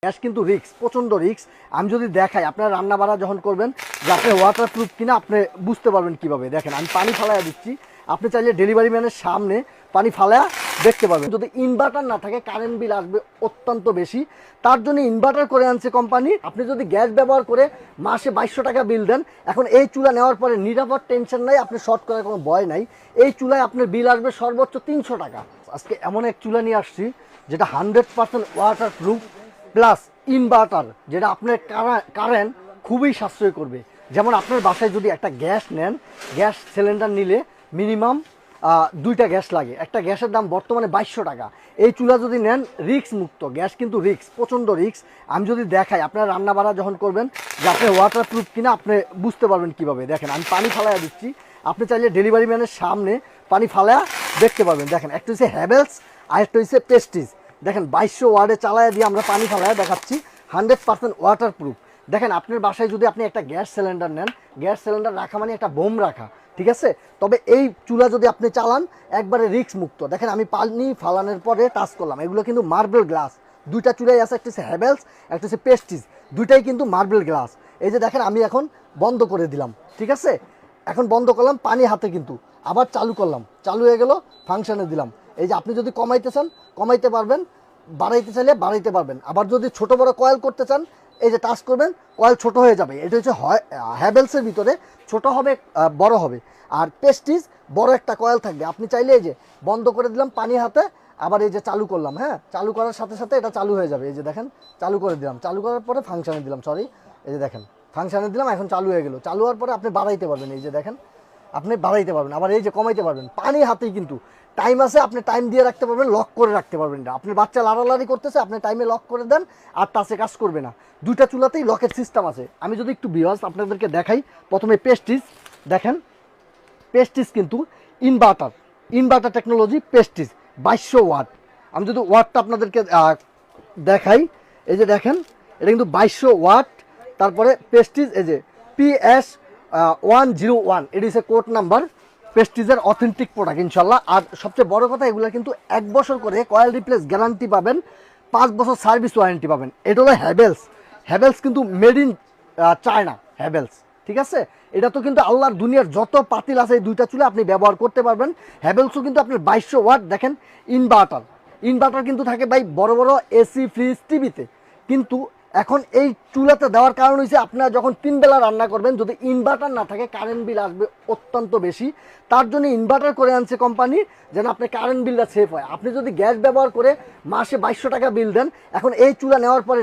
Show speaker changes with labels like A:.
A: Gas কিন্তু risk, প্রচণ্ড risk. আমি যদি দেখাই, আপনারা রান্না বাড়া যখন করবেন যে আপনি ওয়াটার প্রুফ কিনা আপনি বুঝতে পারবেন কিভাবে। দেখেন আমি পানি ফালাইয়া দিচ্ছি, আপনি চাইলে ডেলিভারি ম্যানের সামনে পানি ফালায়া দেখতে পাবেন। যদি ইনভার্টার না থাকে কারেন্ট বিল আসবে অত্যন্ত বেশি, তার জন্য ইনভার্টার করে আনছে কোম্পানি। আপনি যদি গ্যাস ব্যবহার করে মাসে 2200 টাকা বিল দেন, এখন এই চুলা নেওয়ার পরে নিরাপদ টেনশন নাই, আপনি শর্ট করার কোনো ভয় নাই। এই চুলায় আপনার বিল আসবে সর্বোচ্চ 300 টাকা। আজকে এমন এক চুলা নিয়ে আসছি যেটা 100% ওয়াটার প্রুফ প্লাস ইনভার্টার, যেটা আপনার কারেন্ট খুবই সাশ্রয় করবে। যেমন আপনার বাসায় যদি একটা গ্যাস নেন, গ্যাস সিলিন্ডার নিলে মিনিমাম 2টা গ্যাস লাগে। একটা গ্যাসের দাম বর্তমানে 2200 টাকা। এই চুলা যদি নেন রিস্ক মুক্ত, গ্যাস কিন্তু রিস্ক, প্রচণ্ড রিস্ক। আমি যদি দেখাই, আপনারা রান্না বাড়া যখন করবেন যে আপনি ওয়াটার প্রুফ কিনা আপনি বুঝতে পারবেন কিভাবে। দেখেন আমি পানি ফালাইয়া দিচ্ছি, আপনি চাইলে ডেলিভারি ম্যানের সামনে পানি ফালায়া দেখতে পারবেন। দেখেন একটা হচ্ছে হ্যাভেলস আর একটা হচ্ছে প্রেস্টিজ। দেখেন 2200 ওয়ার্ডে চালায় দিয়ে আমরা পানি ফালায়া দেখাচ্ছি, 100% ওয়াটার প্রুফ। দেখেন আপনার বাসায় যদি আপনি একটা গ্যাস সিলিন্ডার নেন, গ্যাস সিলিন্ডার রাখা মানে একটা বোম রাখা, ঠিক আছে? তবে এই চুলা যদি আপনি চালান একবারে রিস্ক মুক্ত। দেখেন আমি পানি ফালানোর পরে টাচ করলাম, এগুলো কিন্তু মার্বেল গ্লাস। 2টা চুলাই আছে, একটা হচ্ছে হ্যাভেলস, একটা হচ্ছে প্রেস্টিজ, 2টাই কিন্তু মার্বেল গ্লাস। এই যে দেখেন আমি এখন বন্ধ করে দিলাম, ঠিক আছে? এখন বন্ধ করলাম, পানি হাতে কিন্তু আবার চালু করলাম, চালু হয়ে গেল, ফাংশনে দিলাম। এই যে আপনি যদি কমাইতে চান কমাইতে পারবেন, বাড়াইতে চাইলে বাড়াইতে পারবেন। আবার যদি ছোট বড় কয়েল করতে চান, এই যে টাচ করবেন, কয়েল ছোট হয়ে যাবে। এটা হচ্ছে হ্যাভেলসের ভিতরে ছোট হবে, বড় হবে। আর প্রেস্টিজ বড় একটা কয়েল থাকবে। আপনি চাইলে এই যে বন্ধ করে দিলাম পানি হাতে, আবার এই যে চালু করলাম, হ্যাঁ, চালু করার সাথে সাথে এটা চালু হয়ে যাবে। এই যে দেখেন চালু করে দিলাম, চালু করার পরে ফাংশনে দিলাম, সরি, এই যে দেখেন ফাংশনে দিলাম, এখন চালু হয়ে গেল। চালু হওয়ার পরে আপনি বাড়াইতে পারবেন, এই যে দেখেন আপনি বাড়াইতে পারবেন, আবার এই যে কমাইতে পারবেন। পানি হাতেই কিন্তু টাইম আছে, আপনি টাইম দিয়ে রাখতে পারবেন, লক করে রাখতে পারবেন। না আপনি বাচ্চা লাড়ালাড়ি করতেছে, আপনি টাইমে লক করে দেন, আর টাচে কাজ করবে না। 2টা চুলাতেই লকের সিস্টেম আছে। আমি যদি একটু ভিউয়ার্স আপনাদেরকে দেখাই, প্রথমে প্রেস্টিজ দেখেন, প্রেস্টিজ কিন্তু inverter, inverter technology Prestige 2200 watt. আমি যদি ওয়াটটা আপনাদেরকে দেখাই, এই যে দেখেন এটা কিন্তু 2200 ওয়াট। তারপরে প্রেস্টিজ, এই যে PS 101, এটি হচ্ছে কোড নাম্বার। প্রেস্টিজের অথেন্টিক প্রোডাক্ট ইনশাল্লাহ। আর সবচেয়ে বড় কথা, এগুলো কিন্তু 1 বছর করে কয়েল রিপ্লেস গ্যারান্টি পাবেন, 5 বছর সার্ভিস ওয়ারেন্টি পাবেন। এটা হলো হ্যাভেলস। হ্যাভেলস কিন্তু মেড ইন চায়না, হ্যাভেলস, ঠিক আছে? এটা তো কিন্তু আল্লাহর দুনিয়ার যত পাতিল আছে এই 2টা চুলে আপনি ব্যবহার করতে পারবেন। হ্যাভেলসও কিন্তু আপনার 2200 ওয়াট। দেখেন ইনভার্টার, ইনভার্টার কিন্তু থাকে ভাই বড় বড় এসি, ফ্রিজ, টিভিতে। কিন্তু এখন এই চুলাতে দেওয়ার কারণ হচ্ছে আপনারা যখন 3 বেলা রান্না করবেন, যদি ইনভার্টার না থাকে কারেন্ট বিল আসবে অত্যন্ত বেশি। তার জন্য ইনভার্টার করে আনছে কোম্পানি, যেন আপনার কারেন্ট বিলটা সেভ হয়। আপনি যদি গ্যাস ব্যবহার করে মাসে 2200 টাকা বিল দেন, এখন এই চুলা নেওয়ার পরে